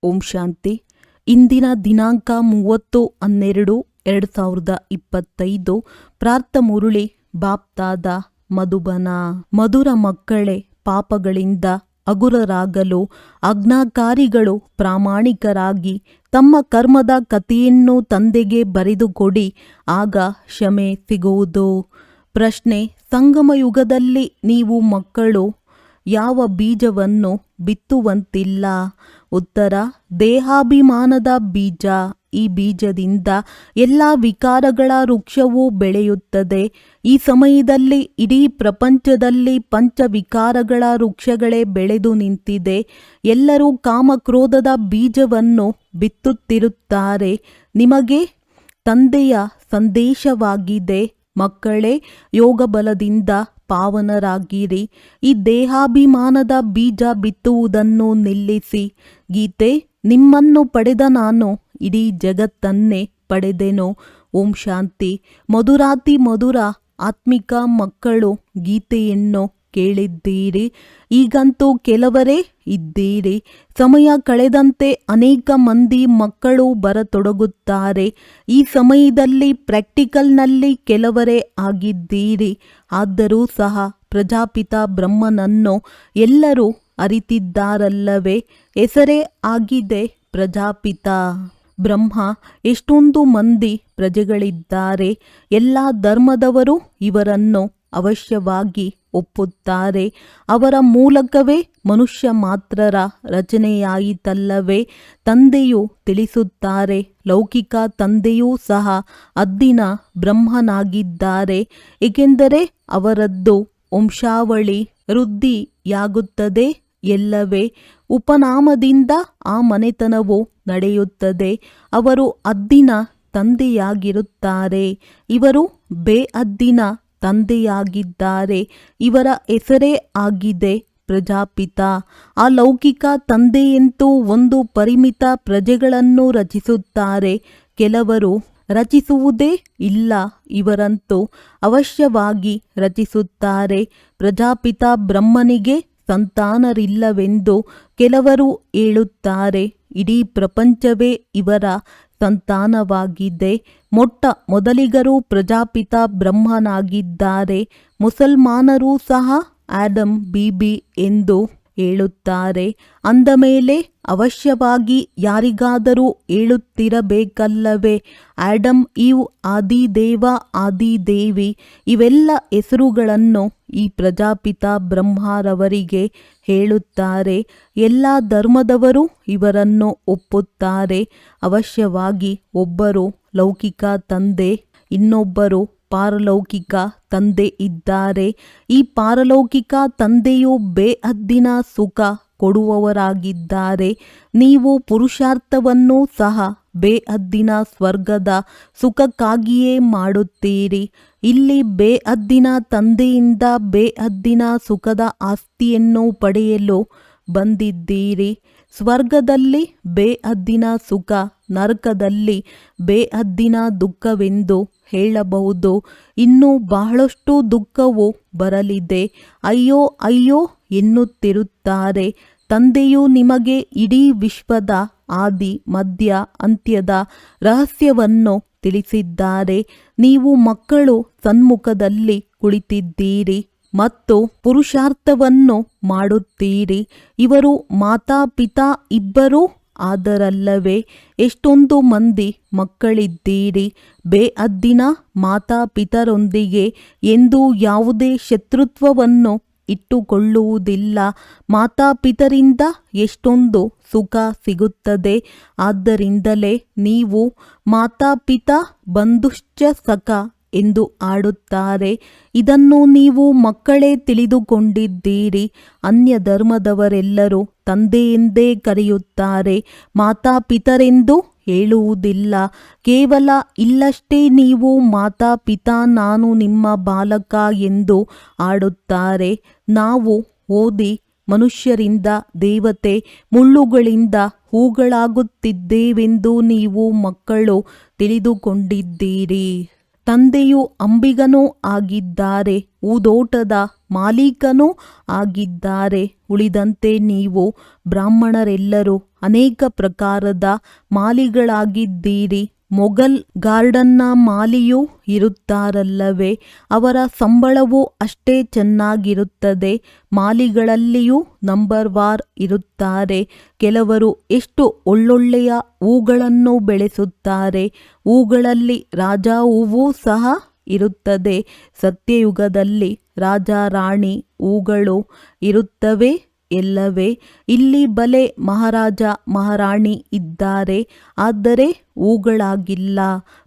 ಓಂ ಶಾಂತಿ. ಇಂದಿನ ದಿನಾಂಕ 30/12/2025. ಪ್ರಾರ್ಥ ಮುರುಳಿ ಬಾಪ್ತಾದ ಮಧುಬನ. ಮಧುರ ಮಕ್ಕಳೇ, ಪಾಪಗಳಿಂದ ಹಗುರರಾಗಲು ಆಜ್ಞಾಕಾರಿಗಳು ಪ್ರಾಮಾಣಿಕರಾಗಿ ತಮ್ಮ ಕರ್ಮದ ಕಥೆಯನ್ನು ತಂದೆಗೆ ಬರೆದುಕೊಡಿ, ಆಗ ಕ್ಷಮೆ ಸಿಗುವುದು. ಪ್ರಶ್ನೆ: ಸಂಗಮ ಯುಗದಲ್ಲಿ ನೀವು ಮಕ್ಕಳು ಯಾವ ಬೀಜವನ್ನು ಬಿತ್ತುವಂತಿಲ್ಲ? ಉತ್ತರ: ದೇಹಾಭಿಮಾನದ ಬೀಜ. ಈ ಬೀಜದಿಂದ ಎಲ್ಲ ವಿಕಾರಗಳ ವೃಕ್ಷವೂ ಬೆಳೆಯುತ್ತದೆ. ಈ ಸಮಯದಲ್ಲಿ ಇಡೀ ಪ್ರಪಂಚದಲ್ಲಿ ಪಂಚವಿಕಾರಗಳ ವೃಕ್ಷಗಳೇ ಬೆಳೆದು ನಿಂತಿದೆ. ಎಲ್ಲರೂ ಕಾಮಕ್ರೋಧದ ಬೀಜವನ್ನು ಬಿತ್ತುತ್ತಿರುತ್ತಾರೆ. ನಿಮಗೆ ತಂದೆಯ ಸಂದೇಶವಾಗಿದೆ, ಮಕ್ಕಳೇ, ಯೋಗ ಬಲದಿಂದ ಪಾವನರಾಗಿರಿ. ಈ ದೇಹಾಭಿಮಾನದ ಬೀಜ ಬಿತ್ತುವುದನ್ನು ನಿಲ್ಲಿಸಿ. ಗೀತೆ: ನಿಮ್ಮನ್ನು ಪಡೆದ ನಾನು ಇಡೀ ಜಗತ್ತನ್ನೇ ಪಡೆದೆನು. ಓಂ ಶಾಂತಿ. ಮಧುರಾತಿ ಮಧುರ ಆತ್ಮಿಕ ಮಕ್ಕಳು, ಗೀತೆಯನ್ನು ಕೇಳಿದ್ದೀರಿ. ಈಗಂತೂ ಕೆಲವರೇ ಇದ್ದೀರಿ. ಸಮಯ ಕಳೆದಂತೆ ಅನೇಕ ಮಂದಿ ಮಕ್ಕಳು ಬರತೊಡಗುತ್ತಾರೆ. ಈ ಸಮಯದಲ್ಲಿ ಪ್ರಾಕ್ಟಿಕಲ್ನಲ್ಲಿ ಕೆಲವರೇ ಆಗಿದ್ದೀರಿ. ಆದರೂ ಸಹ ಪ್ರಜಾಪಿತ ಬ್ರಹ್ಮನನ್ನು ಎಲ್ಲರೂ ಅರಿತಿದ್ದಾರಲ್ಲವೇ? ಹೆಸರೇ ಆಗಿದೆ ಪ್ರಜಾಪಿತ ಬ್ರಹ್ಮ. ಎಷ್ಟೊಂದು ಮಂದಿ ಪ್ರಜೆಗಳಿದ್ದಾರೆ. ಎಲ್ಲ ಧರ್ಮದವರು ಇವರನ್ನು ಅವಶ್ಯವಾಗಿ ಒಪ್ಪುತ್ತಾರೆ. ಅವರ ಮೂಲಕವೇ ಮನುಷ್ಯ ಮಾತ್ರರ ರಚನೆಯಾಯಿತಲ್ಲವೇ? ತಂದೆಯು ತಿಳಿಸುತ್ತಾರೆ, ಲೌಕಿಕ ತಂದೆಯೂ ಸಹ ಅದ್ದಿನ ಬ್ರಹ್ಮನಾಗಿದ್ದಾರೆ. ಏಕೆಂದರೆ ಅವರದ್ದು ವಂಶಾವಳಿ ವೃದ್ಧಿಯಾಗುತ್ತದೆ ಎಲ್ಲವೇ. ಉಪನಾಮದಿಂದ ಆ ಮನೆತನವು ನಡೆಯುತ್ತದೆ. ಅವರು ಅದ್ದಿನ ತಂದೆಯಾಗಿರುತ್ತಾರೆ. ಇವರು ಬೇಅದ್ದಿನ ತಂದೆಯಾಗಿದ್ದಾರೆ. ಇವರ ಹೆಸರೇ ಆಗಿದೆ ಪ್ರಜಾಪಿತ. ಆ ಲೌಕಿಕ ತಂದೆಯಂತೂ ಒಂದು ಪರಿಮಿತ ಪ್ರಜೆಗಳನ್ನು ರಚಿಸುತ್ತಾರೆ. ಕೆಲವರು ರಚಿಸುವುದೇ ಇಲ್ಲ. ಇವರಂತೂ ಅವಶ್ಯವಾಗಿ ರಚಿಸುತ್ತಾರೆ. ಪ್ರಜಾಪಿತ ಬ್ರಹ್ಮನಿಗೆ ಸಂತಾನರಿಲ್ಲವೆಂದು ಕೆಲವರು ಹೇಳುತ್ತಾರೆ. ಇಡೀ ಪ್ರಪಂಚವೇ ಇವರ ಸಂತಾನವಾಗಿದೆ. ಮೊಟ್ಟ ಮೊದಲಿಗರು ಪ್ರಜಾಪಿತ ಬ್ರಹ್ಮನಾಗಿದ್ದಾರೆ. ಮುಸಲ್ಮಾನರು ಸಹ ಆಡಮ್ ಬೀಬಿ ಎಂದು ಹೇಳುತ್ತಾರೆ. ಅಂದ ಮೇಲೆ ಅವಶ್ಯವಾಗಿ ಯಾರಿಗಾದರೂ ಹೇಳುತ್ತಿರಬೇಕಲ್ಲವೇ? ಆಡಮ್, ಈವ್, ಆದಿದೇವ, ಆದಿದೇವಿ ಇವೆಲ್ಲ ಹೆಸರುಗಳನ್ನು ಈ ಪ್ರಜಾಪಿತ ಬ್ರಹ್ಮರವರಿಗೆ ಹೇಳುತ್ತಾರೆ. ಎಲ್ಲ ಧರ್ಮದವರು ಇವರನ್ನು ಒಪ್ಪುತ್ತಾರೆ. ಅವಶ್ಯವಾಗಿ ಒಬ್ಬರು ಲೌಕಿಕ ತಂದೆ, ಇನ್ನೊಬ್ಬರು ಪಾರಲೌಕಿಕ ತಂದೆ ಇದ್ದಾರೆ. ಈ ಪಾರಲೌಕಿಕ ತಂದೆಯು ಬೇಹದ್ದಿನ ಸುಖ ಕೊಡುವವರಾಗಿದ್ದಾರೆ. ನೀವು ಪುರುಷಾರ್ಥವನ್ನು ಸಹ ಬೇಹದ್ದಿನ ಸ್ವರ್ಗದ ಸುಖಕ್ಕಾಗಿಯೇ ಮಾಡುತ್ತೀರಿ. ಇಲ್ಲಿ ಬೇಹದ್ದಿನ ತಂದೆಯಿಂದ ಬೇಹದ್ದಿನ ಸುಖದ ಆಸ್ತಿಯನ್ನು ಪಡೆಯಲು ಬಂದಿದ್ದೀರಿ. ಸ್ವರ್ಗದಲ್ಲಿ ಬೇಹದ್ದಿನ ಸುಖ, ನರಕದಲ್ಲಿ ಬೇಹದ್ದಿನ ದುಃಖವೆಂದು ಹೇಳಬಹುದು. ಇನ್ನೂ ಬಹಳಷ್ಟು ದುಃಖವು ಬರಲಿದೆ. ಅಯ್ಯೋ ಅಯ್ಯೋ ಎನ್ನುತ್ತಿರುತ್ತಾರೆ. ತಂದೆಯು ನಿಮಗೆ ಇಡೀ ವಿಶ್ವದ ಆದಿ ಮಧ್ಯ ಅಂತ್ಯದ ರಹಸ್ಯವನ್ನು ತಿಳಿಸಿದ್ದಾರೆ. ನೀವು ಮಕ್ಕಳು ಸನ್ಮುಖದಲ್ಲಿ ಕುಳಿತಿದ್ದೀರಿ ಮತ್ತು ಪುರುಷಾರ್ಥವನ್ನು ಮಾಡುತ್ತೀರಿ. ಇವರು ಮಾತಾಪಿತಾ ಇಬ್ಬರೂ ಆದರಲ್ಲವೇ? ಎಷ್ಟೊಂದು ಮಂದಿ ಮಕ್ಕಳಿದ್ದೀರಿ. ಬೇಹದ್ದಿನ ಮಾತಾಪಿತರೊಂದಿಗೆ ಎಂದೂ ಯಾವುದೇ ಶತ್ರುತ್ವವನ್ನು ಇಟ್ಟುಕೊಳ್ಳುವುದಿಲ್ಲ. ಮಾತಾಪಿತರಿಂದ ಎಷ್ಟೊಂದು ಸುಖ ಸಿಗುತ್ತದೆ. ಆದ್ದರಿಂದಲೇ ನೀವು ಮಾತಾಪಿತಾ ಬಂಧುಶ್ಚ ಸಖ ಎಂದು ಆಡುತ್ತಾರೆ. ಇದನ್ನು ನೀವು ಮಕ್ಕಳೇ ತಿಳಿದುಕೊಂಡಿದ್ದೀರಿ. ಅನ್ಯ ಧರ್ಮದವರೆಲ್ಲರೂ ತಂದೆಯೆಂದೇ ಕರೆಯುತ್ತಾರೆ, ಮಾತಾಪಿತರೆಂದು ಹೇಳುವುದಿಲ್ಲ. ಕೇವಲ ಇಲ್ಲಷ್ಟೇ ನೀವು ಮಾತಾಪಿತಾ, ನಾನು ನಿಮ್ಮ ಬಾಲಕ ಎಂದು ಆಡುತ್ತಾರೆ. ನಾವು ಓದಿ ಮನುಷ್ಯರಿಂದ ದೇವತೆ, ಮುಳ್ಳುಗಳಿಂದ ಹೂಗಳಾಗುತ್ತಿದ್ದೇವೆಂದು ನೀವು ಮಕ್ಕಳು ತಿಳಿದುಕೊಂಡಿದ್ದೀರಿ. ತಂದೆಯು ಅಂಬಿಗನೂ ಆಗಿದ್ದಾರೆ, ಹೂದೋಟದ ಮಾಲೀಕನೂ ಆಗಿದ್ದಾರೆ. ಉಳಿದಂತೆ ನೀವು ಬ್ರಾಹ್ಮಣರೆಲ್ಲರೂ ಅನೇಕ ಪ್ರಕಾರದ ಮಾಲಿಗಳಾಗಿದ್ದೀರಿ. ಮೊಘಲ್ ಗಾರ್ಡನ್ನ ಮಾಲಿಯೂ ಇರುತ್ತಾರಲ್ಲವೇ, ಅವರ ಸಂಬಳವೂ ಅಷ್ಟೇ ಚೆನ್ನಾಗಿರುತ್ತದೆ. ಮಾಲಿಗಳಲ್ಲಿಯೂ ನಂಬರ್ ವಾರ್ ಇರುತ್ತಾರೆ. ಕೆಲವರು ಎಷ್ಟು ಒಳ್ಳೊಳ್ಳೆಯ ಹೂಗಳನ್ನು ಬೆಳೆಸುತ್ತಾರೆ. ಹೂಗಳಲ್ಲಿ ರಾಜಾ ಹೂವು ಸಹ ಇರುತ್ತದೆ. ಸತ್ಯಯುಗದಲ್ಲಿ ರಾಜ ರಾಣಿ ಹೂಗಳು ಇರುತ್ತವೆ ಎಲ್ಲವೇ. ಇಲ್ಲಿ ಬಲೆ ಮಹಾರಾಜ ಮಹಾರಾಣಿ ಇದ್ದಾರೆ, ಆದರೆ ಹೂಗಳಾಗಿಲ್ಲ.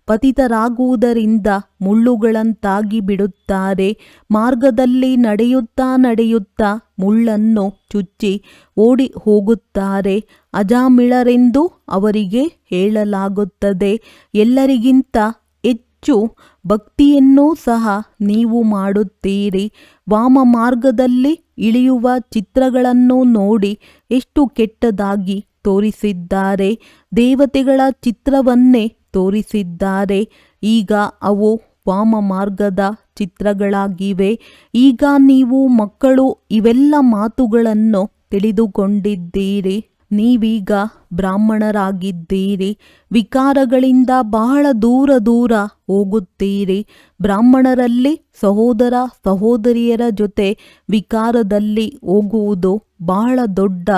ಪತಿತರಾಗುವುದರಿಂದ ಮುಳ್ಳುಗಳಂತಾಗಿ ಬಿಡುತ್ತಾರೆ. ಮಾರ್ಗದಲ್ಲಿ ನಡೆಯುತ್ತಾ ನಡೆಯುತ್ತಾ ಮುಳ್ಳನ್ನು ಚುಚ್ಚಿ ಓಡಿ ಹೋಗುತ್ತಾರೆ. ಅಜಾಮಿಳರೆಂದು ಅವರಿಗೆ ಹೇಳಲಾಗುತ್ತದೆ. ಎಲ್ಲರಿಗಿಂತ ಹೆಚ್ಚು ಭಕ್ತಿಯನ್ನೂ ಸಹ ನೀವು ಮಾಡುತ್ತೀರಿ. ವಾಮ ಮಾರ್ಗದಲ್ಲಿ ಇಳಿಯುವ ಚಿತ್ರಗಳನ್ನು ನೋಡಿ ಎಷ್ಟು ಕೆಟ್ಟದಾಗಿ ತೋರಿಸಿದ್ದಾರೆ. ದೇವತೆಗಳ ಚಿತ್ರವನ್ನೇ ತೋರಿಸಿದ್ದಾರೆ. ಈಗ ಅವು ವಾಮ ಮಾರ್ಗದ ಚಿತ್ರಗಳಾಗಿವೆ. ಈಗ ನೀವು ಮಕ್ಕಳು ಇವೆಲ್ಲ ಮಾತುಗಳನ್ನು ತಿಳಿದುಕೊಂಡಿದ್ದೀರಿ. ನೀವೀಗ ಬ್ರಾಹ್ಮಣರಾಗಿದ್ದೀರಿ. ವಿಕಾರಗಳಿಂದ ಬಹಳ ದೂರ ದೂರ ಹೋಗುತ್ತೀರಿ. ಬ್ರಾಹ್ಮಣರಲ್ಲಿ ಸಹೋದರ ಸಹೋದರಿಯರ ಜೊತೆ ವಿಕಾರದಲ್ಲಿ ಹೋಗುವುದು ಬಹಳ ದೊಡ್ಡ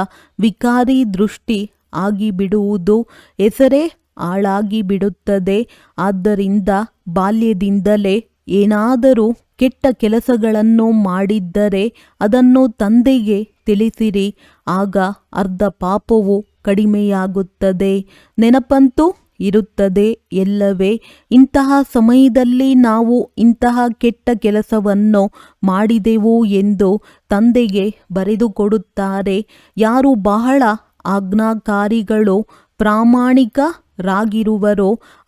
ವಿಕಾರಿ ದೃಷ್ಟಿ ಆಗಿಬಿಡುವುದು. ಹೆಸರೇ ಹಾಳಾಗಿ ಬಿಡುತ್ತದೆ. ಆದ್ದರಿಂದ ಬಾಲ್ಯದಿಂದಲೇ ಏನಾದರೂ ಕೆಟ್ಟ ಕೆಲಸಗಳನ್ನು ಮಾಡಿದ್ದರೆ ಅದನ್ನು ತಂದೆಗೆ ತಿಳಿಸಿರಿ. ಆಗ ಅರ್ಧ ಪಾಪವು ಕಡಿಮೆಯಾಗುತ್ತದೆ. ನೆನಪಂತೂ ಇರುತ್ತದೆ ಎಲ್ಲವೇ. ಇಂತಹ ಸಮಯದಲ್ಲಿ ನಾವು ಇಂತಹ ಕೆಟ್ಟ ಕೆಲಸವನ್ನು ಮಾಡಿದೆವು ಎಂದು ತಂದೆಗೆ ಬರೆದುಕೊಡುತ್ತಾರೆ. ಯಾರು ಬಹಳ ಆಜ್ಞಾಕಾರಿಗಳು ಪ್ರಾಮಾಣಿಕರಾಗಿರುವರೋ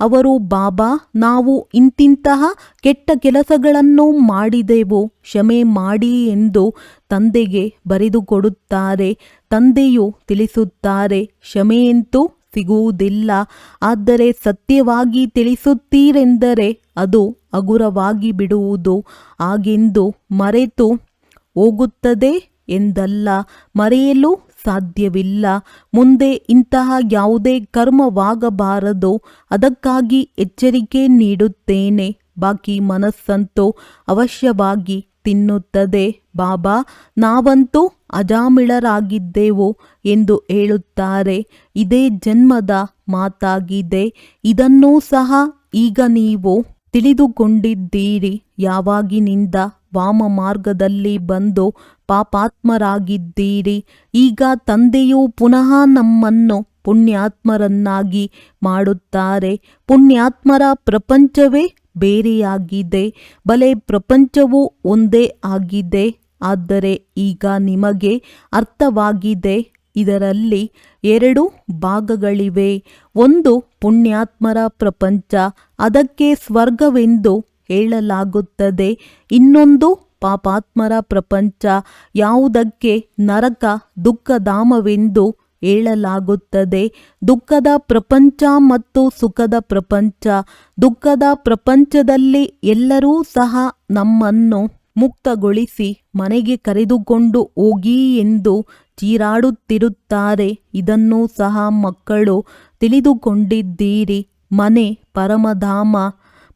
ಅವರು ಬಾಬಾ, ನಾವು ಇಂತಿಂತಹ ಕೆಟ್ಟ ಕೆಲಸಗಳನ್ನು ಮಾಡಿದೆವು, ಕ್ಷಮೆ ಮಾಡಿ ಎಂದು ತಂದೆಗೆ ಬರೆದುಕೊಡುತ್ತಾರೆ. ತಂದೆಯು ತಿಳಿಸುತ್ತಾರೆ, ಕ್ಷಮೆಯಂತೂ ಸಿಗುವುದಿಲ್ಲ. ಆದರೆ ಸತ್ಯವಾಗಿ ತಿಳಿಸುತ್ತೀರೆಂದರೆ ಅದು ಹಗುರವಾಗಿ ಬಿಡುವುದು. ಹಾಗೆಂದು ಮರೆತು ಹೋಗುತ್ತದೆ ಎಂದಲ್ಲ, ಮರೆಯಲು ಸಾಧ್ಯವಿಲ್ಲ. ಮುಂದೆ ಇಂತಹ ಯಾವುದೇ ಕರ್ಮವಾಗಬಾರದು. ಅದಕ್ಕಾಗಿ ಎಚ್ಚರಿಕೆ ನೀಡುತ್ತೇನೆ. ಬಾಕಿ ಮನಸ್ಸಂತೂ ಅವಶ್ಯವಾಗಿ ತಿನ್ನುತ್ತದೆ. ಬಾಬಾ, ನಾವಂತೂ ಅಜಾಮಿಳರಾಗಿದ್ದೆವು ಎಂದು ಹೇಳುತ್ತಾರೆ. ಇದೇ ಜನ್ಮದ ಮಾತಾಗಿದೆ. ಇದನ್ನೂ ಸಹ ಈಗ ನೀವು ತಿಳಿದುಕೊಂಡಿದ್ದೀರಿ. ಯಾವಾಗಿನಿಂದ ವಾಮ ಮಾರ್ಗದಲ್ಲಿ ಬಂದು ಪಾಪಾತ್ಮರಾಗಿದ್ದೀರಿ. ಈಗ ತಂದೆಯು ಪುನಃ ನಮ್ಮನ್ನು ಪುಣ್ಯಾತ್ಮರನ್ನಾಗಿ ಮಾಡುತ್ತಾರೆ. ಪುಣ್ಯಾತ್ಮರ ಪ್ರಪಂಚವೇ ಬೇರೆಯಾಗಿದೆ. ಬಲೆ ಪ್ರಪಂಚವು ಒಂದೇ ಆಗಿದೆ. ಆದರೆ ಈಗ ನಿಮಗೆ ಅರ್ಥವಾಗಿದೆ. ಇದರಲ್ಲಿ ಎರಡು ಭಾಗಗಳಿವೆ. ಒಂದು ಪುಣ್ಯಾತ್ಮರ ಪ್ರಪಂಚ, ಅದಕ್ಕೆ ಸ್ವರ್ಗವೆಂದು ಹೇಳಲಾಗುತ್ತದೆ. ಇನ್ನೊಂದು ಪಾಪಾತ್ಮರ ಪ್ರಪಂಚ, ಯಾವುದಕ್ಕೆ ನರಕ ದುಃಖಧಾಮವೆಂದು ಹೇಳಲಾಗುತ್ತದೆ. ದುಃಖದ ಪ್ರಪಂಚ ಮತ್ತು ಸುಖದ ಪ್ರಪಂಚ. ದುಃಖದ ಪ್ರಪಂಚದಲ್ಲಿ ಎಲ್ಲರೂ ಸಹ ನಮ್ಮನ್ನು ಮುಕ್ತಗೊಳಿಸಿ ಮನೆಗೆ ಕರೆದುಕೊಂಡು ಹೋಗಿ ಎಂದು ಚೀರಾಡುತ್ತಿರುತ್ತಾರೆ. ಇದನ್ನೂ ಸಹ ಮಕ್ಕಳು ತಿಳಿದುಕೊಂಡಿದ್ದೀರಿ. ಮನೆ ಪರಮಧಾಮ.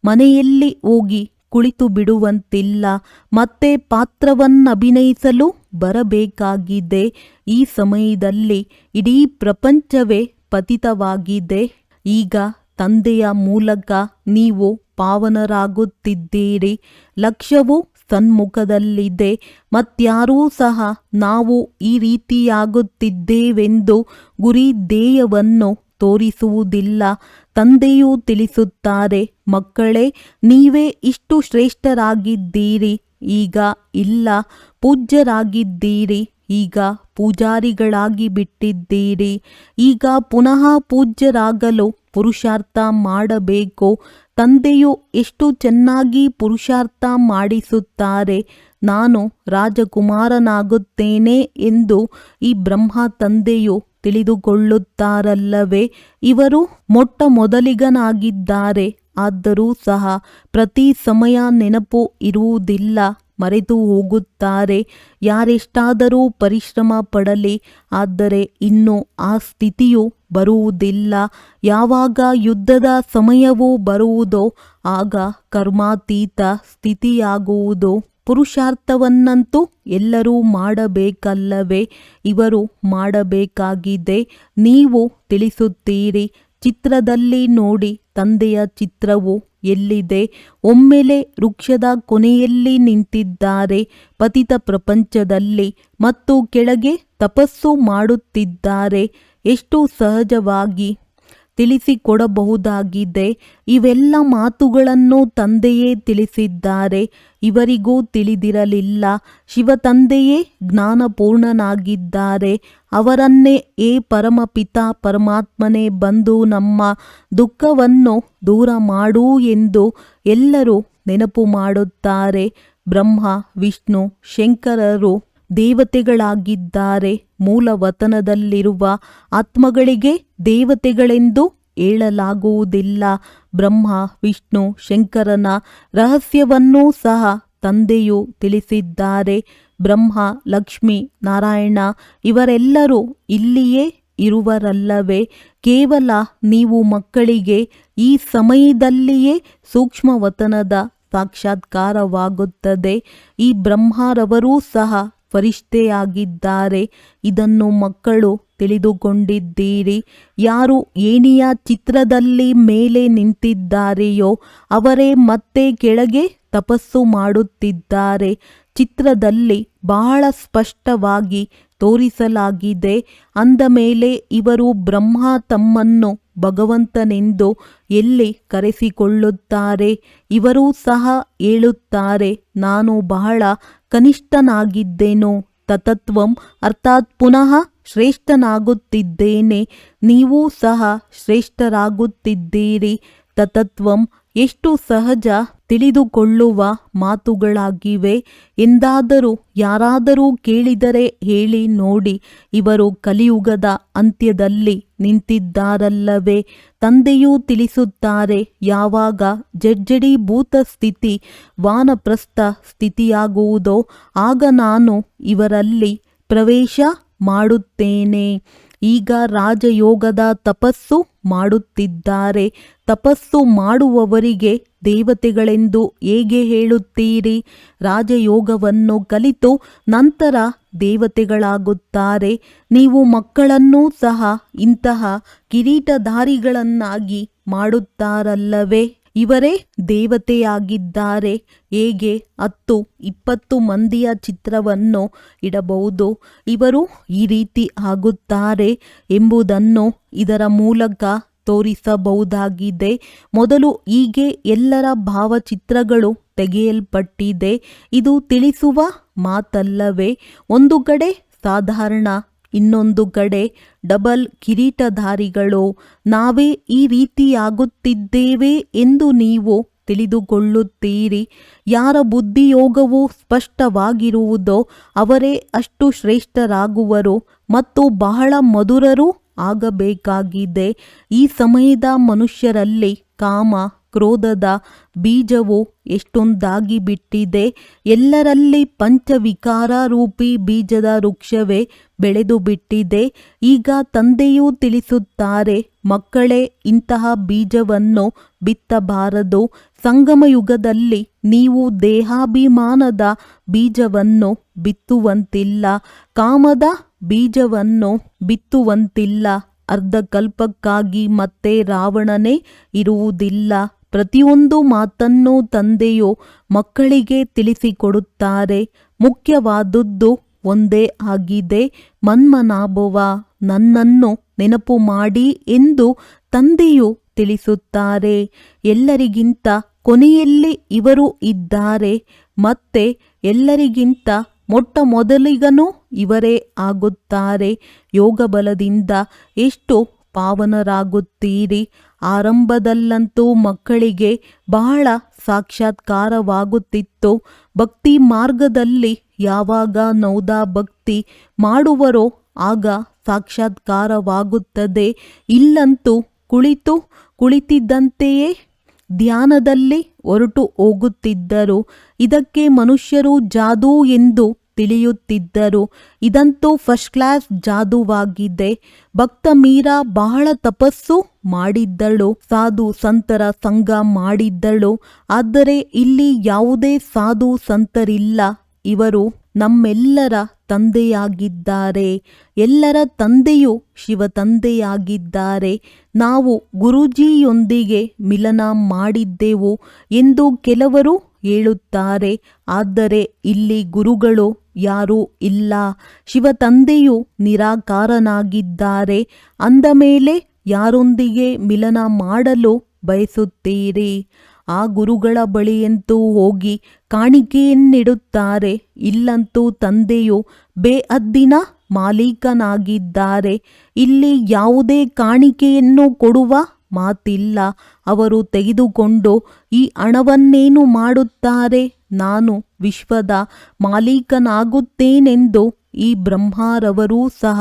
ಮನೆಯಲ್ಲಿ ಹೋಗಿ ಕುಳಿತು ಬಿಡುವಂತಿಲ್ಲ. ಮತ್ತೆ ಪಾತ್ರವನ್ನಭಿನಯಿಸಲು ಬರಬೇಕಾಗಿದೆ. ಈ ಸಮಯದಲ್ಲಿ ಇಡೀ ಪ್ರಪಂಚವೇ ಪತಿತವಾಗಿದೆ. ಈಗ ತಂದೆಯ ಮೂಲಕ ನೀವು ಪಾವನರಾಗುತ್ತಿದ್ದೀರಿ. ಲಕ್ಷ್ಯವು ಸನ್ಮುಖದಲ್ಲಿದೆ. ಮತ್ಯಾರೂ ಸಹ ನಾವು ಈ ರೀತಿಯಾಗುತ್ತಿದ್ದೇವೆಂದು ಗುರಿ ಧ್ಯೇಯವನ್ನು ತೋರಿಸುವುದಿಲ್ಲ. ತಂದೆಯೂ ತಿಳಿಸುತ್ತಾರೆ, ಮಕ್ಕಳೇ, ನೀವೇ ಇಷ್ಟು ಶ್ರೇಷ್ಠರಾಗಿದ್ದೀರಿ. ಈಗ ಇಲ್ಲ, ಪೂಜ್ಯರಾಗಿದ್ದೀರಿ. ಈಗ ಪೂಜಾರಿಗಳಾಗಿ ಬಿಟ್ಟಿದ್ದೀರಿ. ಈಗ ಪುನಃ ಪೂಜ್ಯರಾಗಲು ಪುರುಷಾರ್ಥ ಮಾಡಬೇಕು. ತಂದೆಯು ಎಷ್ಟು ಚೆನ್ನಾಗಿ ಪುರುಷಾರ್ಥ ಮಾಡಿಸುತ್ತಾರೆ. ನಾನು ರಾಜಕುಮಾರನಾಗುತ್ತೇನೆ ಎಂದು ಈ ಬ್ರಹ್ಮ ತಂದೆಯು ತಿಳಿದುಕೊಳ್ಳುತ್ತಾರಲ್ಲವೇ. ಇವರು ಮೊಟ್ಟ ಮೊದಲಿಗನಾಗಿದ್ದಾರೆ. ಆದರೂ ಸಹ ಪ್ರತಿ ಸಮಯ ನೆನಪು ಇರುವುದಿಲ್ಲ. ಮರೆತು ಹೋಗುತ್ತಾರೆ. ಯಾರೆಷ್ಟಾದರೂ ಪರಿಶ್ರಮ ಪಡಲಿ, ಆದರೆ ಇನ್ನು ಆ ಸ್ಥಿತಿಯು ಬರುವುದಿಲ್ಲ. ಯಾವಾಗ ಯುದ್ಧದ ಸಮಯವೂ ಬರುವುದೋ ಆಗ ಕರ್ಮಾತೀತ ಸ್ಥಿತಿಯಾಗುವುದು. ಪುರುಷಾರ್ಥವನ್ನಂತೂ ಎಲ್ಲರೂ ಮಾಡಬೇಕಲ್ಲವೇ? ಇವರು ಮಾಡಬೇಕಾಗಿದೆ. ನೀವು ತಿಳಿಸುತ್ತೀರಿ. ಚಿತ್ರದಲ್ಲಿ ನೋಡಿ, ತಂದೆಯ ಚಿತ್ರವು ಎಲ್ಲಿದೆ? ಒಮ್ಮೆಲೆ ವೃಕ್ಷದ ಕೊನೆಯಲ್ಲಿ ನಿಂತಿದ್ದಾರೆ, ಪತಿತ ಪ್ರಪಂಚದಲ್ಲಿ, ಮತ್ತು ಕೆಳಗೆ ತಪಸ್ಸು ಮಾಡುತ್ತಿದ್ದಾರೆ. ಎಷ್ಟು ಸಹಜವಾಗಿ ತಿಳಿಸಿಕೊಡಬಹುದಾಗಿದೆ. ಇವೆಲ್ಲ ಮಾತುಗಳನ್ನು ತಂದೆಯೇ ತಿಳಿಸಿದ್ದಾರೆ. ಇವರಿಗೂ ತಿಳಿದಿರಲಿಲ್ಲ. ಶಿವತಂದೆಯೇ ಜ್ಞಾನಪೂರ್ಣನಾಗಿದ್ದಾರೆ. ಅವರನ್ನೇ ಏ ಪರಮಪಿತ ಪರಮಾತ್ಮನೇ ಬಂದು ನಮ್ಮ ದುಃಖವನ್ನು ದೂರ ಮಾಡು ಎಂದು ಎಲ್ಲರೂ ನೆನಪು ಮಾಡುತ್ತಾರೆ. ಬ್ರಹ್ಮ, ವಿಷ್ಣು, ಶಂಕರರು ದೇವತೆಗಳಾಗಿದ್ದಾರೆ. ಮೂಲ ವತನದಲ್ಲಿರುವ ಆತ್ಮಗಳಿಗೆ ದೇವತೆಗಳೆಂದು ಹೇಳಲಾಗುವುದಿಲ್ಲ. ಬ್ರಹ್ಮ, ವಿಷ್ಣು, ಶಂಕರನ ರಹಸ್ಯವನ್ನೂ ಸಹ ತಂದೆಯು ತಿಳಿಸಿದ್ದಾರೆ. ಬ್ರಹ್ಮ, ಲಕ್ಷ್ಮೀ ನಾರಾಯಣ ಇವರೆಲ್ಲರೂ ಇಲ್ಲಿಯೇ ಇರುವರಲ್ಲವೇ? ಕೇವಲ ನೀವು ಮಕ್ಕಳಿಗೆ ಈ ಸಮಯದಲ್ಲಿಯೇ ಸೂಕ್ಷ್ಮವತನದ ಸಾಕ್ಷಾತ್ಕಾರವಾಗುತ್ತದೆ. ಈ ಬ್ರಹ್ಮರವರೂ ಸಹ ಫರಿಷ್ಠೆಯಾಗಿದ್ದಾರೆ. ಇದನ್ನು ಮಕ್ಕಳು ತಿಳಿದುಕೊಂಡಿದ್ದೀರಿ. ಯಾರು ಏಣಿಯ ಚಿತ್ರದಲ್ಲಿ ಮೇಲೆ ನಿಂತಿದ್ದಾರೆಯೋ ಅವರೇ ಮತ್ತೆ ಕೆಳಗೆ ತಪಸ್ಸು ಮಾಡುತ್ತಿದ್ದಾರೆ. ಚಿತ್ರದಲ್ಲಿ ಬಹಳ ಸ್ಪಷ್ಟವಾಗಿ ತೋರಿಸಲಾಗಿದೆ. ಅಂದ ಮೇಲೆ ಇವರು ಬ್ರಹ್ಮ ತಮ್ಮನ್ನು ಭಗವಂತನೆಂದು ಎಲ್ಲಿ ಕರೆಸಿಕೊಳ್ಳುತ್ತಾರೆ? ಇವರೂ ಸಹ ಹೇಳುತ್ತಾರೆ, ನಾನು ಬಹಳ ಕನಿಷ್ಠನಾಗಿದ್ದೆನು. ತತತ್ವಂ ಅರ್ಥಾತ್ ಪುನಃ ಶ್ರೇಷ್ಠನಾಗುತ್ತಿದ್ದೇನೆ. ನೀವೂ ಸಹ ಶ್ರೇಷ್ಠರಾಗುತ್ತಿದ್ದೀರಿ. ತತತ್ವಂ ಎಷ್ಟು ಸಹಜ ತಿಳಿದುಕೊಳ್ಳುವ ಮಾತುಗಳಾಗಿವೆ ಎಂದಾದರೂ ಯಾರಾದರೂ ಕೇಳಿದರೆ ಹೇಳಿ ನೋಡಿ. ಇವರು ಕಲಿಯುಗದ ಅಂತ್ಯದಲ್ಲಿ ನಿಂತಿದ್ದಾರಲ್ಲವೇ? ತಂದೆಯೂ ತಿಳಿಸುತ್ತಾರೆ, ಯಾವಾಗ ಜಡ್ಜಡೀಭೂತ ಸ್ಥಿತಿ ವಾನಪ್ರಸ್ಥ ಸ್ಥಿತಿಯಾಗುವುದೋ ಆಗ ನಾನು ಇವರಲ್ಲಿ ಪ್ರವೇಶ ಮಾಡುತ್ತೇನೆ. ಈಗ ರಾಜಯೋಗದ ತಪಸ್ಸು ಮಾಡುತ್ತಿದ್ದಾರೆ. ತಪಸ್ಸು ಮಾಡುವವರಿಗೆ ದೇವತೆಗಳೆಂದು ಹೇಗೆ ಹೇಳುತ್ತೀರಿ? ರಾಜಯೋಗವನ್ನು ಕಲಿತು ನಂತರ ದೇವತೆಗಳಾಗುತ್ತಾರೆ. ನೀವು ಮಕ್ಕಳನ್ನೂ ಸಹ ಇಂತಹ ಕಿರೀಟಧಾರಿಗಳನ್ನಾಗಿ ಮಾಡುತ್ತಾರಲ್ಲವೇ? ಇವರೇ ದೇವತೆಯಾಗಿದ್ದಾರೆ. ಹೇಗೆ 10-20 ಮಂದಿಯ ಚಿತ್ರವನ್ನು ಇಡಬಹುದು? ಇವರು ಈ ರೀತಿ ಆಗುತ್ತಾರೆ ಎಂಬುದನ್ನು ಇದರ ಮೂಲಕ ತೋರಿಸಬಹುದಾಗಿದೆ. ಮೊದಲು ಹೀಗೆ ಎಲ್ಲರ ಭಾವಚಿತ್ರಗಳು ತೆಗೆಯಲ್ಪಟ್ಟಿದೆ. ಇದು ತಿಳಿಸುವ ಮಾತಲ್ಲವೇ? ಒಂದು ಕಡೆ ಸಾಧಾರಣ, ಇನ್ನೊಂದು ಕಡೆ ಡಬಲ್ ಕಿರೀಟಧಾರಿಗಳು. ನಾವೇ ಈ ರೀತಿಯಾಗುತ್ತಿದ್ದೇವೆ ಎಂದು ನೀವು ತಿಳಿದುಕೊಳ್ಳುತ್ತೀರಿ. ಯಾರ ಬುದ್ಧಿಯೋಗವು ಸ್ಪಷ್ಟವಾಗಿರುವುದೋ ಅವರೇ ಅಷ್ಟು ಶ್ರೇಷ್ಠರಾಗುವರು ಮತ್ತು ಬಹಳ ಮಧುರರೂ ಆಗಬೇಕಾಗಿದೆ. ಈ ಸಮಯದ ಮನುಷ್ಯರಲ್ಲಿ ಕಾಮ ಕ್ರೋಧದ ಬೀಜವು ಎಷ್ಟೊಂದಾಗಿ ಬಿಟ್ಟಿದೆ. ಎಲ್ಲರಲ್ಲಿ ಪಂಚವಿಕಾರ ರೂಪಿ ಬೀಜದ ವೃಕ್ಷವೇ ಬೆಳೆದು ಬಿಟ್ಟಿದೆ. ಈಗ ತಂದೆಯೂ ತಿಳಿಸುತ್ತಾರೆ, ಮಕ್ಕಳೇ ಇಂತಹ ಬೀಜವನ್ನು ಬಿತ್ತಬಾರದು. ಸಂಗಮಯುಗದಲ್ಲಿ ನೀವು ದೇಹಾಭಿಮಾನದ ಬೀಜವನ್ನು ಬಿತ್ತುವಂತಿಲ್ಲ, ಕಾಮದ ಬೀಜವನ್ನು ಬಿತ್ತುವಂತಿಲ್ಲ. ಅರ್ಧಕಲ್ಪಕ್ಕಾಗಿ ಮತ್ತೆ ರಾವಣನೇ ಇರುವುದಿಲ್ಲ. ಪ್ರತಿಯೊಂದು ಮಾತನ್ನು ತಂದೆಯು ಮಕ್ಕಳಿಗೆ ತಿಳಿಸಿಕೊಡುತ್ತಾರೆ. ಮುಖ್ಯವಾದುದು ಒಂದೇ ಆಗಿದೆ, ಮನ್ಮನಾಭವ, ನನ್ನನ್ನು ನೆನಪು ಮಾಡಿ ಎಂದು ತಂದೆಯು ತಿಳಿಸುತ್ತಾರೆ. ಎಲ್ಲರಿಗಿಂತ ಕೊನೆಯಲ್ಲಿ ಇವರು ಇದ್ದಾರೆ. ಮತ್ತೆ ಎಲ್ಲರಿಗಿಂತ ಮೊಟ್ಟ ಮೊದಲಿಗನೂ ಇವರೇ ಆಗುತ್ತಾರೆ. ಯೋಗ ಬಲದಿಂದ ಎಷ್ಟು ಪಾವನರಾಗುತ್ತೀರಿ. ಆರಂಭದಲ್ಲಂತೂ ಮಕ್ಕಳಿಗೆ ಬಹಳ ಸಾಕ್ಷಾತ್ಕಾರವಾಗುತ್ತಿತ್ತು. ಭಕ್ತಿ ಮಾರ್ಗದಲ್ಲಿ ಯಾವಾಗ ನೌದಾ ಭಕ್ತಿ ಮಾಡುವರೋ ಆಗ ಸಾಕ್ಷಾತ್ಕಾರವಾಗುತ್ತದೆ. ಇಲ್ಲಂತೂ ಕುಳಿತಿದ್ದಂತೆಯೇ ಧ್ಯಾನದಲ್ಲಿ ಹೊರಟು ಹೋಗುತ್ತಿದ್ದರು. ಇದಕ್ಕೆ ಮನುಷ್ಯರು ಜಾದೂ ಎಂದು ತಿಳಿಯುತ್ತಿದ್ದರು. ಇದಂತೂ ಫಸ್ಟ್ ಕ್ಲಾಸ್ ಜಾದೂವಾಗಿದೆ. ಭಕ್ತ ಮೀರಾ ಬಹಳ ತಪಸ್ಸು ಮಾಡಿದ್ದಳು, ಸಾಧು ಸಂತರ ಸಂಗ ಮಾಡಿದ್ದಳು. ಆದರೆ ಇಲ್ಲಿ ಯಾವುದೇ ಸಾಧು ಸಂತರಿಲ್ಲ. ಇವರು ನಮ್ಮೆಲ್ಲರ ತಂದೆಯಾಗಿದ್ದಾರೆ. ಎಲ್ಲರ ತಂದೆಯು ಶಿವ ತಂದೆಯಾಗಿದ್ದಾರೆ. ನಾವು ಗುರೂಜಿಯೊಂದಿಗೆ ಮಿಲನ ಮಾಡಿದ್ದೆವು ಎಂದು ಕೆಲವರು ಹೇಳುತ್ತಾರೆ. ಆದರೆ ಇಲ್ಲಿ ಗುರುಗಳು ಯಾರೂ ಇಲ್ಲ. ಶಿವ ತಂದೆಯು ನಿರಾಕಾರನಾಗಿದ್ದಾರೆ. ಅಂದ ಮೇಲೆ ಯಾರೊಂದಿಗೆ ಮಿಲನ ಮಾಡಲು ಬಯಸುತ್ತೀರಿ? ಆ ಗುರುಗಳ ಬಳಿಯಂತೂ ಹೋಗಿ ಕಾಣಿಕೆಯನ್ನಿಡುತ್ತಾರೆ. ಇಲ್ಲಂತೂ ತಂದೆಯು ಬೇಹದ್ದಿನ ಮಾಲೀಕನಾಗಿದ್ದಾರೆ. ಇಲ್ಲಿ ಯಾವುದೇ ಕಾಣಿಕೆಯನ್ನು ಕೊಡುವ ಮಾತಿಲ್ಲ. ಅವರು ತೆಗೆದುಕೊಂಡು ಈ ಹಣವನ್ನೇನು ಮಾಡುತ್ತಾರೆ? ನಾನು ವಿಶ್ವದ ಮಾಲೀಕನಾಗುತ್ತೇನೆಂದು ಈ ಬ್ರಹ್ಮರವರೂ ಸಹ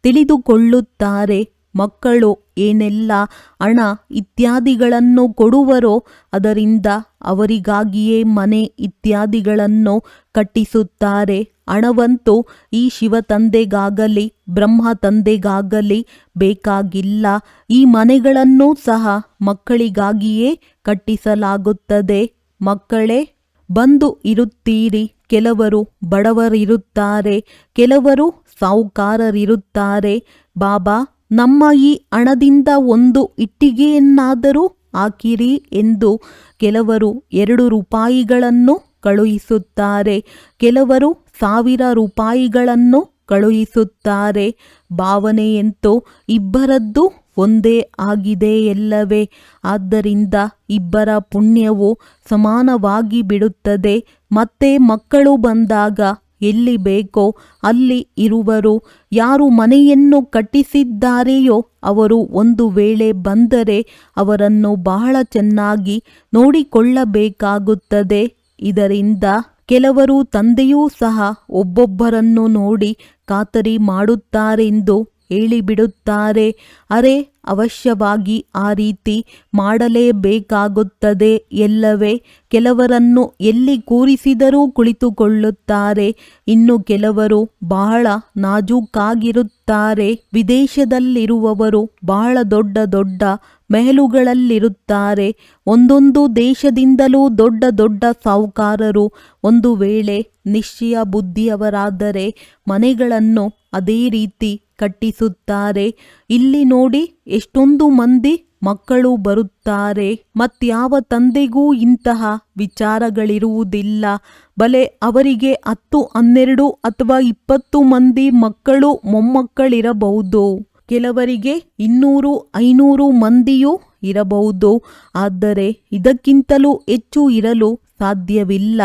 ತಿಳಿದುಕೊಳ್ಳುತ್ತಾರೆ. ಮಕ್ಕಳು ಏನೆಲ್ಲ ಹಣ ಇತ್ಯಾದಿಗಳನ್ನು ಕೊಡುವರೋ ಅದರಿಂದ ಅವರಿಗಾಗಿಯೇ ಮನೆ ಇತ್ಯಾದಿಗಳನ್ನು ಕಟ್ಟಿಸುತ್ತಾರೆ. ಹಣವಂತೂ ಈ ಶಿವ ತಂದೆಗಾಗಲಿ ಬ್ರಹ್ಮ ತಂದೆಗಾಗಲಿ ಬೇಕಾಗಿಲ್ಲ. ಈ ಮನೆಗಳನ್ನು ಸಹ ಮಕ್ಕಳಿಗಾಗಿಯೇ ಕಟ್ಟಿಸಲಾಗುತ್ತದೆ. ಮಕ್ಕಳೇ, ಬಂದು ಇರುತ್ತೀರಿ. ಕೆಲವರು ಬಡವರಿರುತ್ತಾರೆ, ಕೆಲವರು ಸಾಹುಕಾರರಿರುತ್ತಾರೆ. ಬಾಬಾ, ನಮ್ಮ ಈ ಹಣದಿಂದ ಒಂದು ಇಟ್ಟಿಗೆಯನ್ನಾದರೂ ಹಾಕಿರಿ ಎಂದು ಕೆಲವರು 2 ರೂಪಾಯಿಗಳನ್ನು ಕಳುಹಿಸುತ್ತಾರೆ, ಕೆಲವರು 1000 ರೂಪಾಯಿಗಳನ್ನು ಕಳುಹಿಸುತ್ತಾರೆ. ಭಾವನೆಯಂತೂ ಇಬ್ಬರದ್ದು ಒಂದೇ ಆಗಿದೆಯಲ್ಲವೇ? ಆದ್ದರಿಂದ ಇಬ್ಬರ ಪುಣ್ಯವು ಸಮಾನವಾಗಿ ಬಿಡುತ್ತದೆ. ಮತ್ತೆ ಮಕ್ಕಳು ಬಂದಾಗ ಎಲ್ಲಿ ಬೇಕೋ ಅಲ್ಲಿ ಇರುವರು. ಯಾರು ಮನೆಯನ್ನು ಕಟ್ಟಿಸಿದ್ದಾರೆಯೋ ಅವರು ಒಂದು ವೇಳೆ ಬಂದರೆ ಅವರನ್ನು ಬಹಳ ಚೆನ್ನಾಗಿ ನೋಡಿಕೊಳ್ಳಬೇಕಾಗುತ್ತದೆ. ಇದರಿಂದ ಕೆಲವರು ತಂದೆಯೂ ಸಹ ಒಬ್ಬೊಬ್ಬರನ್ನು ನೋಡಿ ಖಾತರಿ ಮಾಡುತ್ತಾರೆಂದು ಹೇಳಿಬಿಡುತ್ತಾರೆ. ಅರೆ, ಅವಶ್ಯವಾಗಿ ಆ ರೀತಿ ಮಾಡಲೇಬೇಕಾಗುತ್ತದೆ ಎಲ್ಲವೇ? ಕೆಲವರನ್ನು ಎಲ್ಲಿ ಕೂರಿಸಿದರೂ ಕುಳಿತುಕೊಳ್ಳುತ್ತಾರೆ. ಇನ್ನು ಕೆಲವರು ಬಹಳ ನಾಜೂಕಾಗಿರುತ್ತಾರೆ. ವಿದೇಶದಲ್ಲಿರುವವರು ಬಹಳ ದೊಡ್ಡ ದೊಡ್ಡ ಮೆಹಲುಗಳಲ್ಲಿರುತ್ತಾರೆ. ಒಂದೊಂದು ದೇಶದಿಂದಲೂ ದೊಡ್ಡ ದೊಡ್ಡ ಸಾಹುಕಾರರು ಒಂದು ವೇಳೆ ನಿಶ್ಚಯ ಬುದ್ಧಿಯವರಾದರೆ ಮನೆಗಳನ್ನು ಅದೇ ರೀತಿ ಕಟ್ಟಿಸುತ್ತಾರೆ. ಇಲ್ಲಿ ನೋಡಿ, ಎಷ್ಟೊಂದು ಮಂದಿ ಮಕ್ಕಳು ಬರುತ್ತಾರೆ. ಮತ್ಯಾವ ತಂದೆಗೂ ಇಂತಹ ವಿಚಾರಗಳಿರುವುದಿಲ್ಲ. ಬಲೆ ಅವರಿಗೆ 10, 12 ಅಥವಾ 20 ಮಂದಿ ಮಕ್ಕಳು ಮೊಮ್ಮಕ್ಕಳಿರಬಹುದು. ಕೆಲವರಿಗೆ 200, 500 ಮಂದಿಯೂ ಇರಬಹುದು. ಆದರೆ ಇದಕ್ಕಿಂತಲೂ ಹೆಚ್ಚು ಇರಲು ಸಾಧ್ಯವಿಲ್ಲ.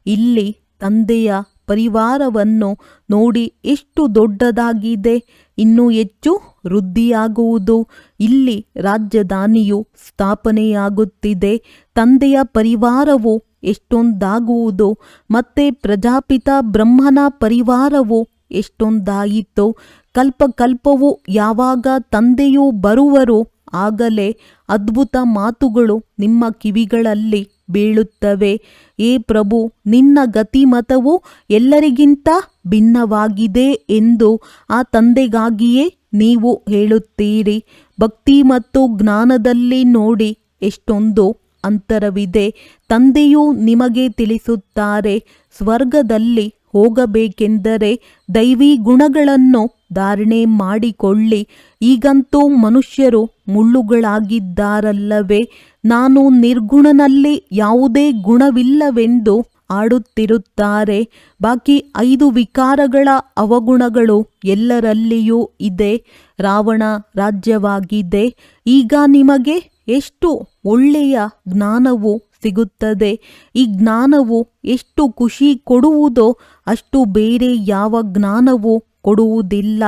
ಇಲ್ಲಿ ತಂದೆಯ ಪರಿವಾರವನ್ನು ನೋಡಿ ಎಷ್ಟು ದೊಡ್ಡದಾಗಿದೆ. ಇನ್ನೂ ಹೆಚ್ಚು ವೃದ್ಧಿಯಾಗುವುದು. ಇಲ್ಲಿ ರಾಜಧಾನಿಯು ಸ್ಥಾಪನೆಯಾಗುತ್ತಿದೆ. ತಂದೆಯ ಪರಿವಾರವು ಎಷ್ಟೊಂದಾಗುವುದು. ಮತ್ತೆ ಪ್ರಜಾಪಿತ ಬ್ರಹ್ಮನ ಪರಿವಾರವು ಎಷ್ಟೊಂದಾಯಿತು. ಕಲ್ಪಕಲ್ಪವು ಯಾವಾಗ ತಂದೆಯು ಬರುವರು ಆಗಲೇ ಅದ್ಭುತ ಮಾತುಗಳು ನಿಮ್ಮ ಕಿವಿಗಳಲ್ಲಿ ಬೀಳುತ್ತವೆ. ಏ ಪ್ರಭು, ನಿನ್ನ ಗತಿಮತವು ಎಲ್ಲರಿಗಿಂತ ಭಿನ್ನವಾಗಿದೆ ಎಂದು ಆ ತಂದೆಗಾಗಿಯೇ ನೀವು ಹೇಳುತ್ತೀರಿ. ಭಕ್ತಿ ಮತ್ತು ಜ್ಞಾನದಲ್ಲಿ ನೋಡಿ ಎಷ್ಟೊಂದು ಅಂತರವಿದೆ. ತಂದೆಯು ನಿಮಗೆ ತಿಳಿಸುತ್ತಾರೆ, ಸ್ವರ್ಗದಲ್ಲಿ ಹೋಗಬೇಕೆಂದರೆ ದೈವಿ ಗುಣಗಳನ್ನು ಧಾರಣೆ ಮಾಡಿಕೊಳ್ಳಿ. ಈಗಂತೂ ಮನುಷ್ಯರು ಮುಳ್ಳುಗಳಾಗಿದ್ದಾರಲ್ಲವೇ? ನಾನು ನಿರ್ಗುಣನಲ್ಲಿ ಯಾವುದೇ ಗುಣವಿಲ್ಲವೆಂದು ಆಡುತ್ತಿರುತ್ತಾರೆ. ಬಾಕಿ 5 ವಿಕಾರಗಳ ಅವಗುಣಗಳು ಎಲ್ಲರಲ್ಲಿಯೂ ಇದೆ. ರಾವಣ ರಾಜ್ಯವಾಗಿದೆ. ಈಗ ನಿಮಗೆ ಎಷ್ಟು ಒಳ್ಳೆಯ ಜ್ಞಾನವು ಸಿಗುತ್ತದೆ. ಈ ಜ್ಞಾನವು ಎಷ್ಟು ಖುಷಿ ಕೊಡುವುದೋ ಅಷ್ಟು ಬೇರೆ ಯಾವ ಜ್ಞಾನವೂ ಕೊಡುವುದಿಲ್ಲ.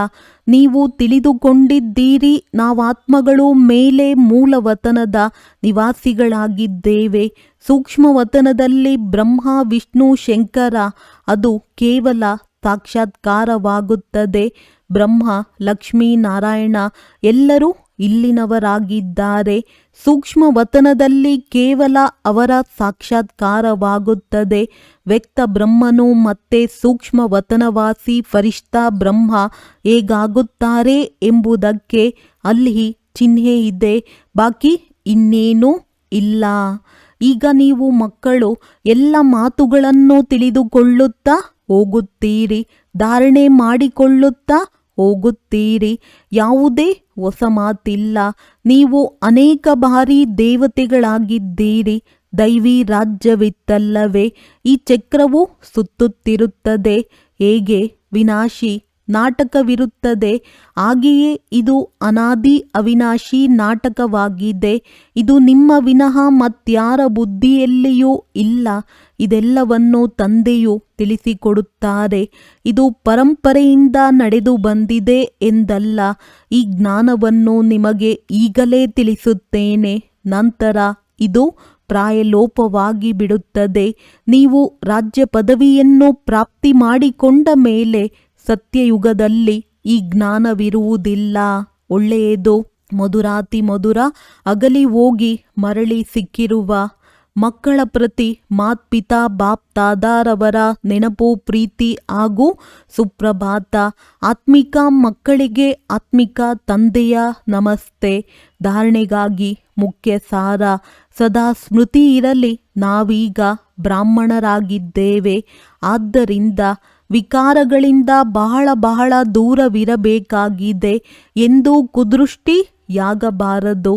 ನೀವು ತಿಳಿದುಕೊಂಡಿದ್ದೀರಿ, ನಾವಾತ್ಮಗಳು ಮೇಲೆ ಮೂಲವತನದ ನಿವಾಸಿಗಳಾಗಿದ್ದೇವೆ. ಸೂಕ್ಷ್ಮವತನದಲ್ಲಿ ಬ್ರಹ್ಮ, ವಿಷ್ಣು, ಶಂಕರ, ಅದು ಕೇವಲ ಸಾಕ್ಷಾತ್ಕಾರವಾಗುತ್ತದೆ. ಬ್ರಹ್ಮ, ಲಕ್ಷ್ಮೀ ನಾರಾಯಣ ಎಲ್ಲರೂ ಇಲ್ಲಿನವರಾಗಿದ್ದಾರೆ. ಸೂಕ್ಷ್ಮ ವತನದಲ್ಲಿ ಕೇವಲ ಅವರ ಸಾಕ್ಷಾತ್ಕಾರವಾಗುತ್ತದೆ. ವ್ಯಕ್ತ ಬ್ರಹ್ಮನು ಮತ್ತೆ ಸೂಕ್ಷ್ಮ ವತನವಾಸಿ ಫರಿಷ್ಠಾ ಬ್ರಹ್ಮ ಹೇಗಾಗುತ್ತಾರೆ ಎಂಬುದಕ್ಕೆ ಅಲ್ಲಿ ಚಿಹ್ನೆ ಇದೆ, ಬಾಕಿ ಇನ್ನೇನೂ ಇಲ್ಲ. ಈಗ ನೀವು ಮಕ್ಕಳು ಎಲ್ಲ ಮಾತುಗಳನ್ನು ತಿಳಿದುಕೊಳ್ಳುತ್ತಾ ಹೋಗುತ್ತೀರಿ, ಧಾರಣೆ ಮಾಡಿಕೊಳ್ಳುತ್ತಾ ಹೋಗುತ್ತೀರಿ. ಯಾವುದೇ ಹೊಸ ಮಾತಿಲ್ಲ. ನೀವು ಅನೇಕ ಬಾರಿ ದೇವತೆಗಳಾಗಿದ್ದೀರಿ. ದೈವಿ ರಾಜ್ಯವಿತ್ತಲ್ಲವೇ? ಈ ಚಕ್ರವು ಸುತ್ತುತ್ತಿರುತ್ತದೆ. ಹೇಗೆ ವಿನಾಶಿ ನಾಟಕವಿರುತ್ತದೆ, ಹಾಗೆಯೇ ಇದು ಅನಾದಿ ಅವಿನಾಶಿ ನಾಟಕವಾಗಿದೆ. ಇದು ನಿಮ್ಮ ವಿನಃ ಮತ್ಯಾರ ಬುದ್ಧಿಯಲ್ಲಿಯೂ ಇಲ್ಲ. ಇದೆಲ್ಲವನ್ನು ತಂದೆಯು ತಿಳಿಸಿಕೊಡುತ್ತಾರೆ. ಇದು ಪರಂಪರೆಯಿಂದ ನಡೆದು ಬಂದಿದೆ ಎಂದಲ್ಲ. ಈ ಜ್ಞಾನವನ್ನು ನಿಮಗೆ ಈಗಲೇ ತಿಳಿಸುತ್ತೇನೆ. ನಂತರ ಇದು ಪ್ರಾಯಲೋಪವಾಗಿ ಬಿಡುತ್ತದೆ. ನೀವು ರಾಜ್ಯ ಪದವಿಯನ್ನು ಪ್ರಾಪ್ತಿ ಮಾಡಿಕೊಂಡ ಮೇಲೆ ಸತ್ಯಯುಗದಲ್ಲಿ ಈ ಜ್ಞಾನವಿರುವುದಿಲ್ಲ. ಒಳ್ಳೆಯದು. ಮಧುರಾತಿ ಮಧುರ ಅಗಲಿ ಹೋಗಿ ಮರಳಿ ಸಿಕ್ಕಿರುವ ಮಕ್ಕಳ ಪ್ರತಿ ಮಾತ್ಪಿತಾ ಬಾಪ್ ತಾದಾರವರ ನೆನಪು, ಪ್ರೀತಿ ಹಾಗೂ ಸುಪ್ರಭಾತ. ಆತ್ಮಿಕ ಮಕ್ಕಳಿಗೆ ಆತ್ಮಿಕ ತಂದೆಯ ನಮಸ್ತೆ. ಧಾರಣೆಗಾಗಿ ಮುಖ್ಯ ಸಾರ. ಸದಾ ಸ್ಮೃತಿ ಇರಲಿ, ನಾವೀಗ ಬ್ರಾಹ್ಮಣರಾಗಿದ್ದೇವೆ. ಆದ್ದರಿಂದ ವಿಕಾರಗಳಿಂದ ಬಹಳ ಬಹಳ ದೂರವಿರಬೇಕಾಗಿದೆ ಎಂದು ಕುದೃಷ್ಟಿಯಾಗಬಾರದು.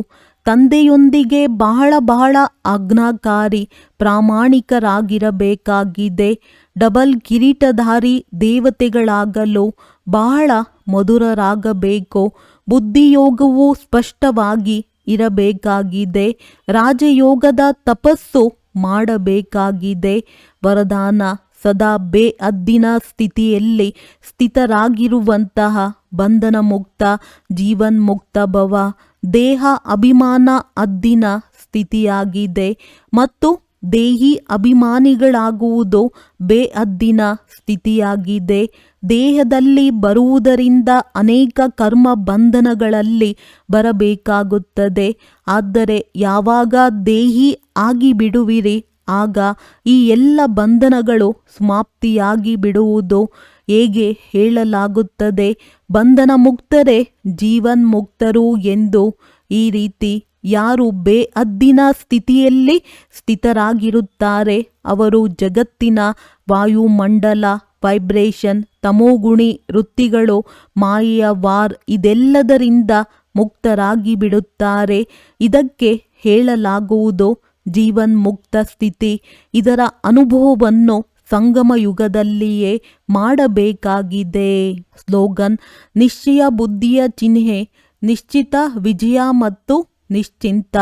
ತಂದೆಯೊಂದಿಗೆ ಬಹಳ ಬಹಳ ಆಜ್ಞಾಕಾರಿ ಪ್ರಾಮಾಣಿಕರಾಗಿರಬೇಕಾಗಿದೆ. ಡಬಲ್ ಕಿರೀಟಧಾರಿ ದೇವತೆಗಳಾಗಲು ಬಹಳ ಮಧುರರಾಗಬೇಕು. ಬುದ್ಧಿಯೋಗವು ಸ್ಪಷ್ಟವಾಗಿ ಇರಬೇಕಾಗಿದೆ. ರಾಜಯೋಗದ ತಪಸ್ಸು ಮಾಡಬೇಕಾಗಿದೆ. ವರದಾನ: ಸದಾ ಬೇಅದ್ದಿನ ಸ್ಥಿತಿಯಲ್ಲಿ ಸ್ಥಿತರಾಗಿರುವಂತಹ ಬಂಧನ ಮುಕ್ತ ಜೀವನ್ಮುಕ್ತ ಭವ. ದೇಹ ಅಭಿಮಾನ ಅದ್ದಿನ ಸ್ಥಿತಿಯಾಗಿದೆ ಮತ್ತು ದೇಹಿ ಅಭಿಮಾನಿಗಳಾಗುವುದು ಬೇಅದ್ದಿನ ಸ್ಥಿತಿಯಾಗಿದೆ. ದೇಹದಲ್ಲಿ ಬರುವುದರಿಂದ ಅನೇಕ ಕರ್ಮ ಬಂಧನಗಳಲ್ಲಿ ಬರಬೇಕಾಗುತ್ತದೆ. ಆದರೆ ಯಾವಾಗ ದೇಹಿ ಆಗಿಬಿಡುವಿರಿ, ಆಗ ಈ ಎಲ್ಲ ಬಂಧನಗಳು ಸಮಾಪ್ತಿಯಾಗಿ ಬಿಡುವುದು. ಹೇಗೆ ಹೇಳಲಾಗುತ್ತದೆ, ಬಂಧನ ಮುಕ್ತರೇ ಜೀವನ್ಮುಕ್ತರು ಎಂದು. ಈ ರೀತಿ ಯಾರು ಬೇಅದ್ದಿನ ಸ್ಥಿತಿಯಲ್ಲಿ ಸ್ಥಿತರಾಗಿರುತ್ತಾರೆ ಅವರು ಜಗತ್ತಿನ ವಾಯುಮಂಡಲ, ವೈಬ್ರೇಷನ್, ತಮೋಗುಣಿ ವೃತ್ತಿಗಳು, ಮಾಯೆಯ ವಾರ್ ಇದೆಲ್ಲದರಿಂದ ಮುಕ್ತರಾಗಿ ಬಿಡುತ್ತಾರೆ. ಇದಕ್ಕೆ ಹೇಳಲಾಗುವುದು ಜೀವನ್ಮುಕ್ತ ಸ್ಥಿತಿ. ಇದರ ಅನುಭವವನ್ನು ಸಂಗಮ ಯುಗದಲ್ಲಿಯೇ ಮಾಡಬೇಕಾಗಿದೆ. ಸ್ಲೋಗನ್: ನಿಶ್ಚಯ ಬುದ್ಧಿಯ ಚಿಹ್ನೆ ನಿಶ್ಚಿತ ವಿಜಯ ಮತ್ತು ನಿಶ್ಚಿಂತ.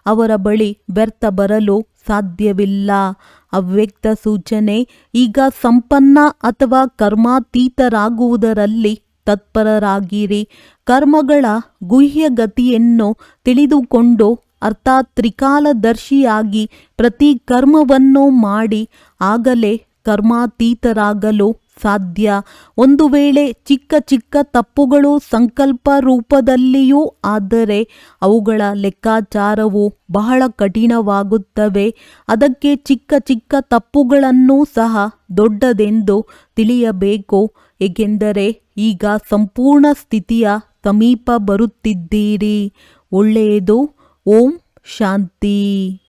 ಅವರ ಬಳಿ ವ್ಯರ್ಥ ಬರಲು ಸಾಧ್ಯವಿಲ್ಲ. ಅವ್ಯಕ್ತ ಸೂಚನೆ: ಈಗ ಸಂಪನ್ನ ಅಥವಾ ಕರ್ಮಾತೀತರಾಗುವುದರಲ್ಲಿ ತತ್ಪರರಾಗಿರಿ. ಕರ್ಮಗಳ ಗುಹ್ಯಗತಿಯನ್ನು ತಿಳಿದುಕೊಂಡು ಅರ್ಥಾತ್ ತ್ರಿಕಾಲದರ್ಶಿಯಾಗಿ ಪ್ರತಿ ಕರ್ಮವನ್ನು ಮಾಡಿ, ಆಗಲೇ ಕರ್ಮಾತೀತರಾಗಲು ಸಾಧ್ಯ. ಒಂದು ವೇಳೆ ಚಿಕ್ಕ ಚಿಕ್ಕ ತಪ್ಪುಗಳು ಸಂಕಲ್ಪ ರೂಪದಲ್ಲಿಯೂ ಆದರೆ ಅವುಗಳ ಲೆಕ್ಕಾಚಾರವು ಬಹಳ ಕಠಿಣವಾಗುತ್ತವೆ. ಅದಕ್ಕೆ ಚಿಕ್ಕ ಚಿಕ್ಕ ತಪ್ಪುಗಳನ್ನೂ ಸಹ ದೊಡ್ಡದೆಂದು ತಿಳಿಯಬೇಕು. ಏಕೆಂದರೆ ಈಗ ಸಂಪೂರ್ಣ ಸ್ಥಿತಿಯ ಸಮೀಪ ಬರುತ್ತಿದ್ದೀರಿ. ಒಳ್ಳೆಯದು. ಓಂ ಶಾಂತಿ.